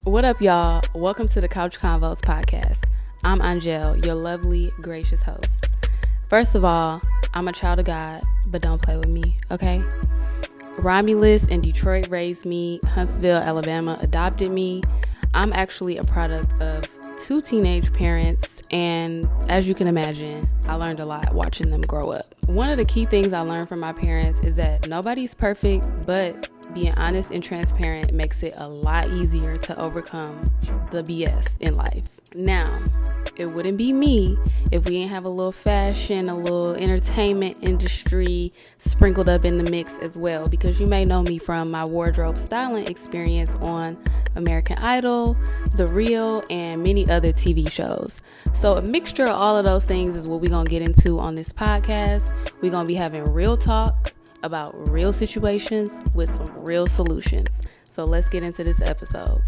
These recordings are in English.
What up, y'all? Welcome to the Couch Convos podcast. I'm Ahn-Jell, your lovely, gracious host. First of all, I'm a child of God, but don't play with me, okay? Romulus in Detroit raised me. Huntsville, Alabama adopted me. I'm actually a product of two teenage parents, and as you can imagine, I learned a lot watching them grow up. One of the key things I learned from my parents is that nobody's perfect, but being honest and transparent makes it a lot easier to overcome the BS in life. Now, it wouldn't be me if we didn't have a little fashion, a little entertainment industry sprinkled up in the mix as well, because you may know me from my wardrobe styling experience on American Idol, The Real, and many other TV shows. So a mixture of all of those things is what we're going to get into on this podcast. We're going to be having real talk about real situations with some real solutions. So let's get into this episode.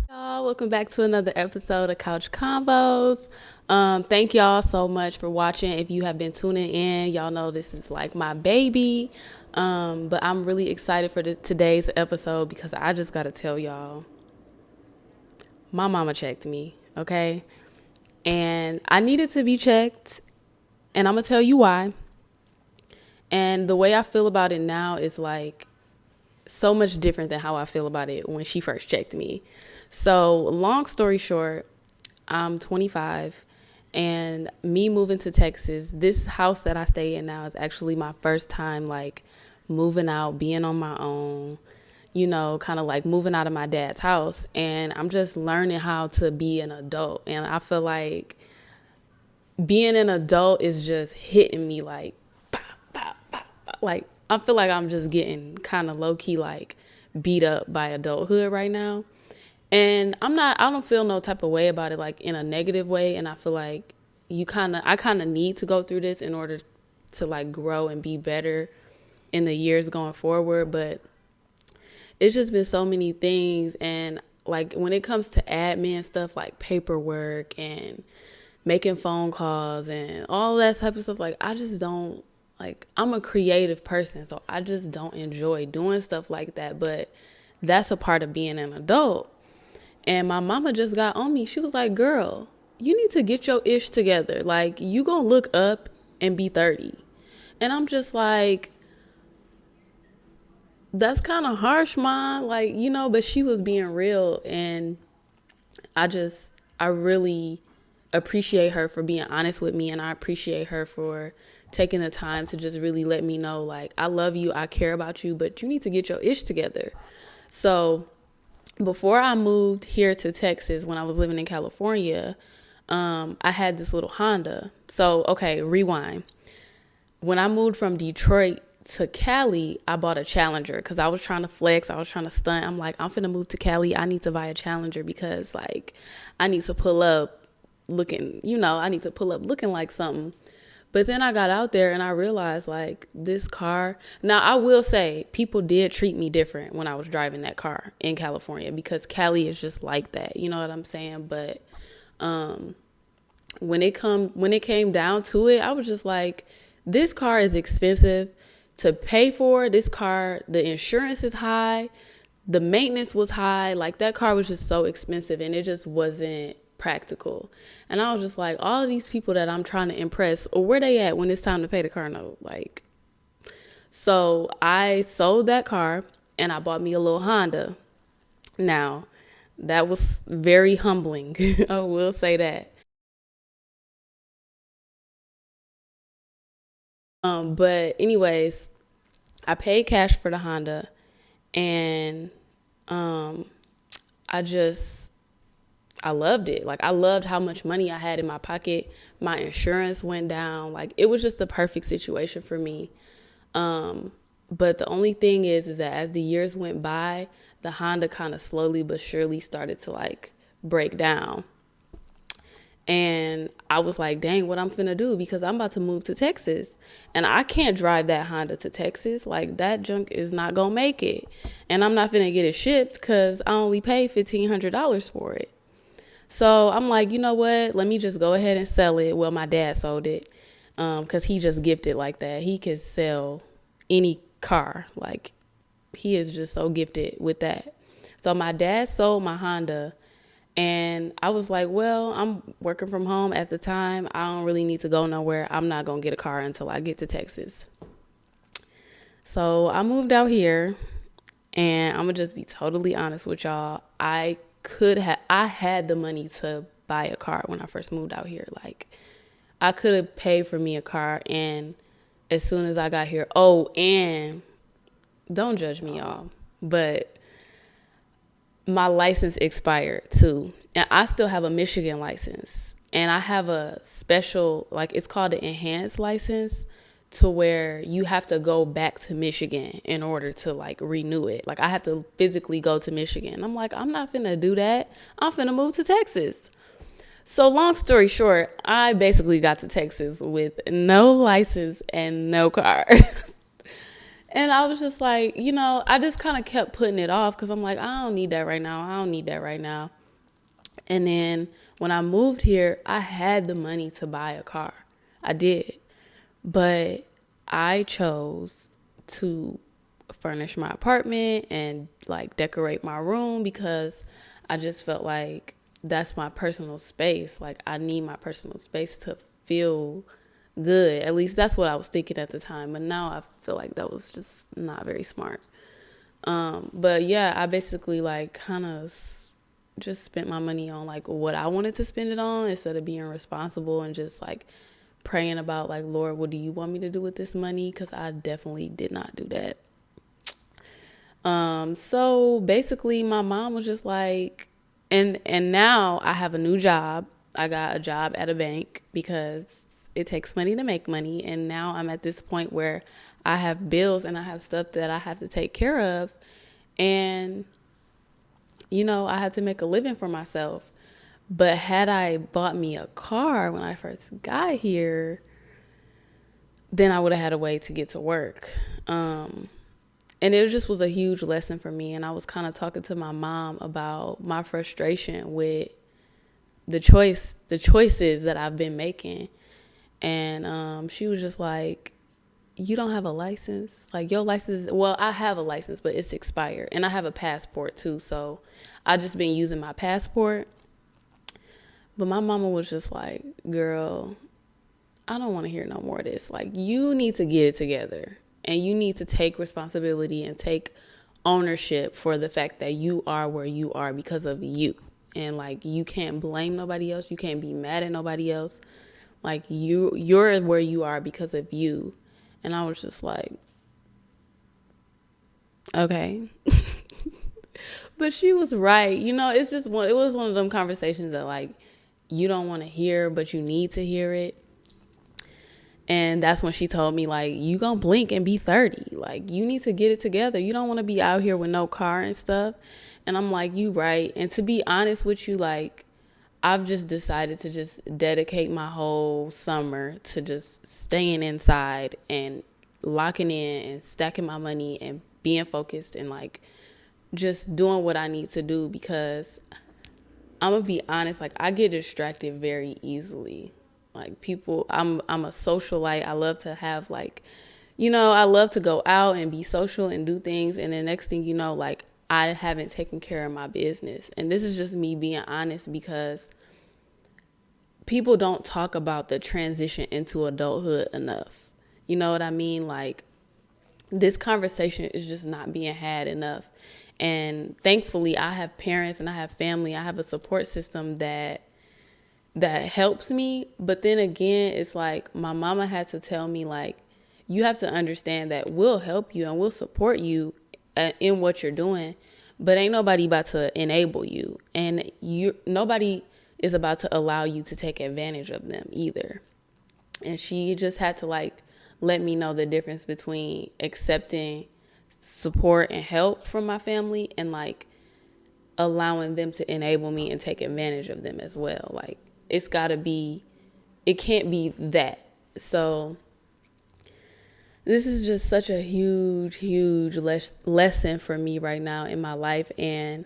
Y'all, welcome back to another episode of Couch Convos. Thank y'all so much for watching. If you have been tuning in, y'all know this is like my baby. But I'm really excited for today's episode because I just got to tell y'all, my mama checked me, okay? And I needed to be checked, and I'm going to tell you why. And the way I feel about it now is like so much different than how I feel about it when she first checked me. So long story short, I'm 25, and me moving to Texas, this house that I stay in now is actually my first time like moving out, being on my own, you know, kind of like moving out of my dad's house. And I'm just learning how to be an adult. And I feel like being an adult is just hitting me like, like I feel like I'm just getting kind of low key like beat up by adulthood right now. And I don't feel no type of way about it, like in a negative way. And I feel like I kind of need to go through this in order to like grow and be better in the years going forward. But it's just been so many things. And like when it comes to admin stuff like paperwork and making phone calls and all that type of stuff, like I just don't, like, I'm a creative person, so I just don't enjoy doing stuff like that. But that's a part of being an adult. And my mama just got on me. She was like, girl, you need to get your ish together. Like, you gonna look up and be 30. And I'm just like, that's kind of harsh, Mom. Like, you know, but she was being real. And I really appreciate her for being honest with me. And I appreciate her for taking the time to just really let me know, like, I love you, I care about you, but you need to get your ish together. So before I moved here to Texas, when I was living in California, I had this little Honda. So, okay, rewind. When I moved from Detroit to Cali, I bought a Challenger because I was trying to flex. I was trying to stunt. I'm like, I'm finna move to Cali. I need to buy a Challenger because, like, I need to pull up looking like something. But then I got out there and I realized, like, this car. Now, I will say people did treat me different when I was driving that car in California because Cali is just like that. You know what I'm saying? But when it came down to it, I was just like, this car is expensive to pay for. This car, the insurance is high. The maintenance was high. Like, that car was just so expensive and it just wasn't practical. And I was just like, all of these people that I'm trying to impress, or where they at when it's time to pay the car note? Like, so I sold that car and I bought me a little Honda. Now, that was very humbling. I will say that. But anyways, I paid cash for the Honda, and um I just I loved it. Like, I loved how much money I had in my pocket. My insurance went down. Like, it was just the perfect situation for me. But the only thing is that as the years went by, the Honda kind of slowly but surely started to like break down. And I was like, dang, what I'm finna do? Because I'm about to move to Texas. And I can't drive that Honda to Texas. Like, that junk is not gonna make it. And I'm not finna get it shipped because I only paid $1,500 for it. So I'm like, you know what? Let me just go ahead and sell it. Well, my dad sold it because he just gifted like that. He could sell any car. Like, he is just so gifted with that. So my dad sold my Honda, and I was like, well, I'm working from home at the time. I don't really need to go nowhere. I'm not going to get a car until I get to Texas. So I moved out here, and I'm going to just be totally honest with y'all. I had the money to buy a car when I first moved out here. Like, I could have paid for me a car, and as soon as I got here, and don't judge me, y'all, but my license expired too. And I still have a Michigan license. And I have a special, like, it's called the enhanced license, to where you have to go back to Michigan in order to, like, renew it. Like, I have to physically go to Michigan. I'm like, I'm not finna do that. I'm finna move to Texas. So long story short, I basically got to Texas with no license and no car. And I was just like, I just kind of kept putting it off because I'm like, I don't need that right now. I don't need that right now. And then when I moved here, I had the money to buy a car. I did. But I chose to furnish my apartment and, like, decorate my room because I just felt like that's my personal space. Like, I need my personal space to feel good. At least that's what I was thinking at the time. But now I feel like that was just not very smart. But yeah, I basically, like, kind of just spent my money on, like, what I wanted to spend it on instead of being responsible and just, like, praying about, like, Lord, what do you want me to do with this money? Because I definitely did not do that. So basically my mom was just like, and now I have a new job. I got a job at a bank because it takes money to make money. And now I'm at this point where I have bills and I have stuff that I have to take care of. And, I had to make a living for myself. But had I bought me a car when I first got here, then I would have had a way to get to work. And it just was a huge lesson for me. And I was kind of talking to my mom about my frustration with the choices that I've been making. And she was just like, you don't have a license? Like, your license, well, I have a license, but it's expired. And I have a passport too. So I just been using my passport. But my mama was just like, girl, I don't want to hear no more of this. Like, you need to get it together. And you need to take responsibility and take ownership for the fact that you are where you are because of you. And, like, you can't blame nobody else. You can't be mad at nobody else. Like, you're where you are because of you. And I was just like, okay. But she was right. It was one of them conversations that, like, you don't want to hear, but you need to hear it. And that's when she told me, like, you gonna blink and be 30. Like, you need to get it together. You don't want to be out here with no car and stuff. And I'm like, you right. And to be honest with you, like, I've just decided to just dedicate my whole summer to just staying inside and locking in and stacking my money and being focused and, like, just doing what I need to do, because I'm gonna be honest, like, I get distracted very easily. Like, I'm a socialite. I love to have, like, I love to go out and be social and do things. And the next thing you know, like, I haven't taken care of my business. And this is just me being honest, because people don't talk about the transition into adulthood enough. You know what I mean? Like, this conversation is just not being had enough. And thankfully, I have parents and I have family. I have a support system that helps me. But then again, it's like my mama had to tell me, like, you have to understand that we'll help you and we'll support you in what you're doing, but ain't nobody about to enable you, and nobody is about to allow you to take advantage of them either. And she just had to, like, let me know the difference between accepting support and help from my family and, like, allowing them to enable me and take advantage of them as well. Like, it can't be that. So this is just such a huge, huge lesson for me right now in my life. And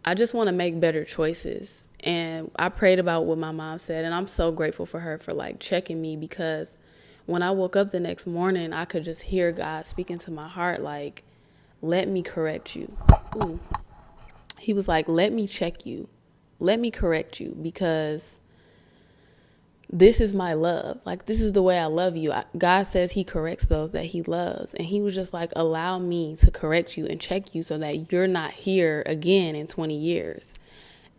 I just want to make better choices. And I prayed about what my mom said. And I'm so grateful for her for, like, checking me, because when I woke up the next morning, I could just hear God speaking to my heart, like, let me correct you. Ooh. he was like, let me check you. Let me correct you, because this is my love. Like, this is the way I love you. God says he corrects those that he loves. And he was just like, allow me to correct you and check you so that you're not here again in 20 years.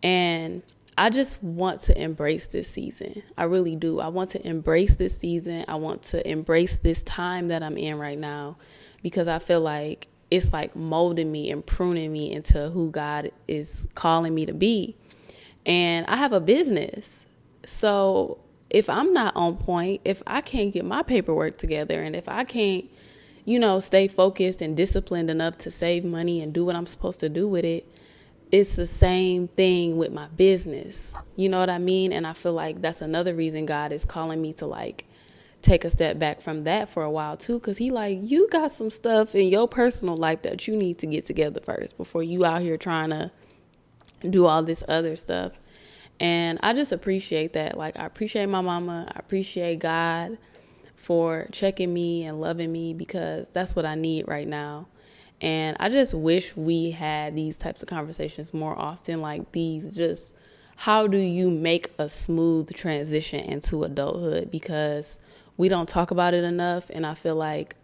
And I just want to embrace this season. I really do. I want to embrace this season. I want to embrace this time that I'm in right now, because I feel like it's like molding me and pruning me into who God is calling me to be. And I have a business. So if I'm not on point, if I can't get my paperwork together, and if I can't, stay focused and disciplined enough to save money and do what I'm supposed to do with it, it's the same thing with my business. You know what I mean? And I feel like that's another reason God is calling me to like take a step back from that for a while too. Cause he like, you got some stuff in your personal life that you need to get together first before you out here trying to do all this other stuff. And I just appreciate that. Like, I appreciate my mama. I appreciate God for checking me and loving me, because that's what I need right now. And I just wish we had these types of conversations more often, like these. Just how do you make a smooth transition into adulthood? Because we don't talk about it enough. And I feel like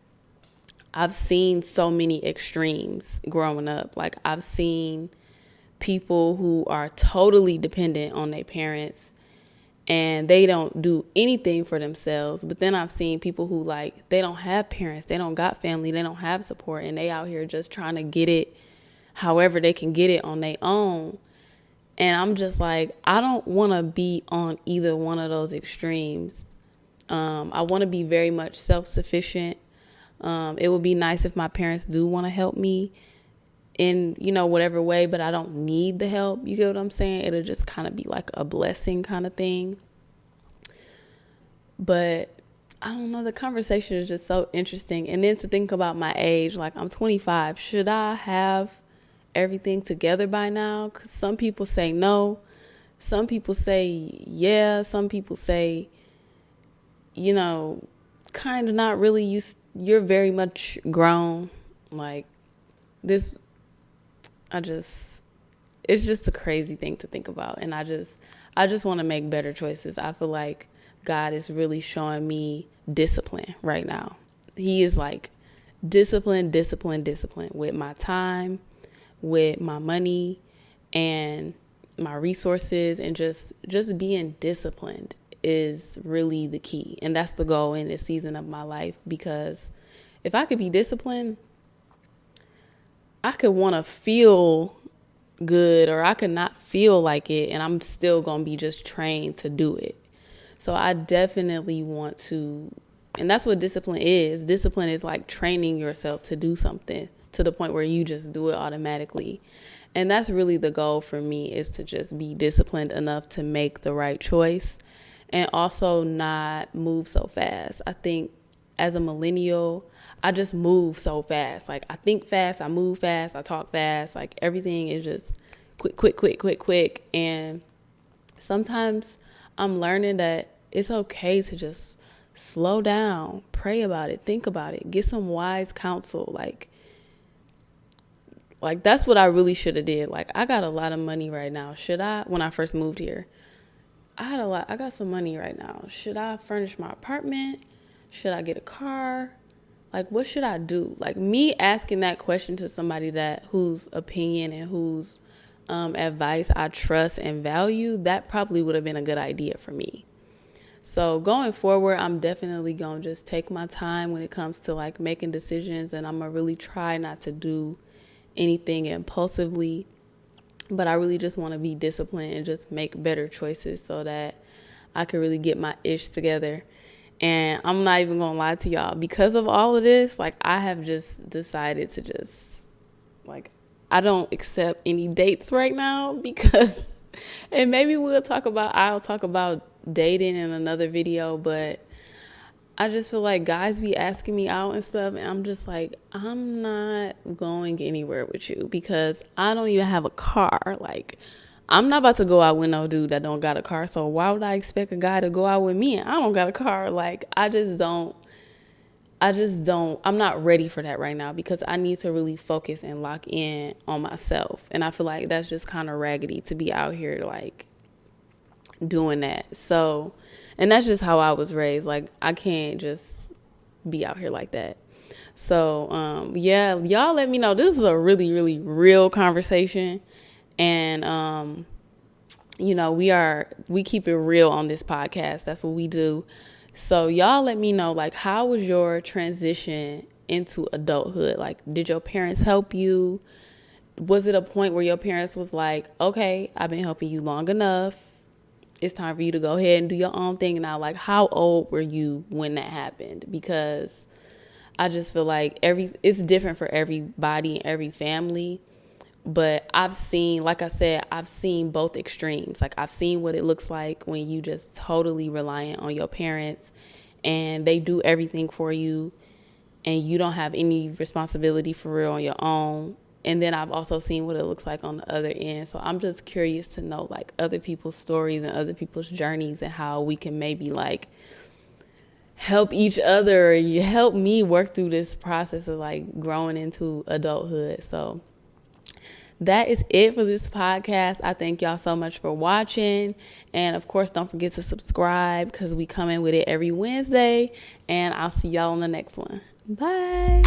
I've seen so many extremes growing up. Like, I've seen people who are totally dependent on their parents and they don't do anything for themselves. But then I've seen people who like, they don't have parents, they don't got family, they don't have support, and they out here just trying to get it however they can get it on their own. And I'm just like, I don't want to be on either one of those extremes. I want to be very much self-sufficient. It would be nice if my parents do want to help me in, whatever way, but I don't need the help. You get what I'm saying? It'll just kind of be like a blessing kind of thing. But I don't know, the conversation is just so interesting. And then to think about my age, like I'm 25. Should I have everything together by now? Because some people say no. Some people say yeah. Some people say, kind of not really. You're very much grown. Like this, it's just a crazy thing to think about. And I just want to make better choices. I feel like God is really showing me discipline right now. He is like discipline with my time, with my money, and my resources, and just being disciplined is really the key. And that's the goal in this season of my life, because if I could be disciplined, I could want to feel good, or I could not feel like it, and I'm still going to be just trained to do it. So I definitely want to, and that's what discipline is. Discipline is like training yourself to do something to the point where you just do it automatically. And that's really the goal for me, is to just be disciplined enough to make the right choice and also not move so fast. I think as a millennial, I just move so fast. Like, I think fast, I move fast, I talk fast. Like, everything is just quick. And sometimes I'm learning that it's okay to just slow down, pray about it, think about it, get some wise counsel. Like that's what I really should have did. Like, I got a lot of money right now. When I first moved here, I got some money right now. Should I furnish my apartment? Should I get a car? Like, what should I do? Like, me asking that question to somebody whose opinion and whose advice I trust and value, that probably would have been a good idea for me. So going forward, I'm definitely going to just take my time when it comes to like making decisions, and I'm going to really try not to do anything impulsively. But I really just want to be disciplined and just make better choices so that I can really get my ish together. And I'm not even going to lie to y'all. Because of all of this, like, I have just decided to just, like, I don't accept any dates right now because, and maybe I'll talk about dating in another video, but I just feel like guys be asking me out and stuff, and I'm just like, I'm not going anywhere with you because I don't even have a car. Like, I'm not about to go out with no dude that don't got a car. So why would I expect a guy to go out with me and I don't got a car? Like, I just don't I'm not ready for that right now because I need to really focus and lock in on myself. And I feel like that's just kind of raggedy to be out here like doing that. So, and that's just how I was raised. Like, I can't just be out here like that. So, yeah, y'all let me know. This is a really, really real conversation. And, you know, we keep it real on this podcast. That's what we do. So y'all let me know, like, how was your transition into adulthood? Like, did your parents help you? Was it a point where your parents was like, okay, I've been helping you long enough. It's time for you to go ahead and do your own thing now. Like, how old were you when that happened? Because I just feel like it's different for everybody and every family. But I've seen, like I said, I've seen both extremes. Like, I've seen what it looks like when you just totally reliant on your parents and they do everything for you and you don't have any responsibility for real on your own. And then I've also seen what it looks like on the other end. So I'm just curious to know, like, other people's stories and other people's journeys and how we can maybe, like, help each other, or help me work through this process of, like, growing into adulthood. So that is it for this podcast. I thank y'all so much for watching. And of course, don't forget to subscribe because we come in with it every Wednesday. And I'll see y'all on the next one. Bye.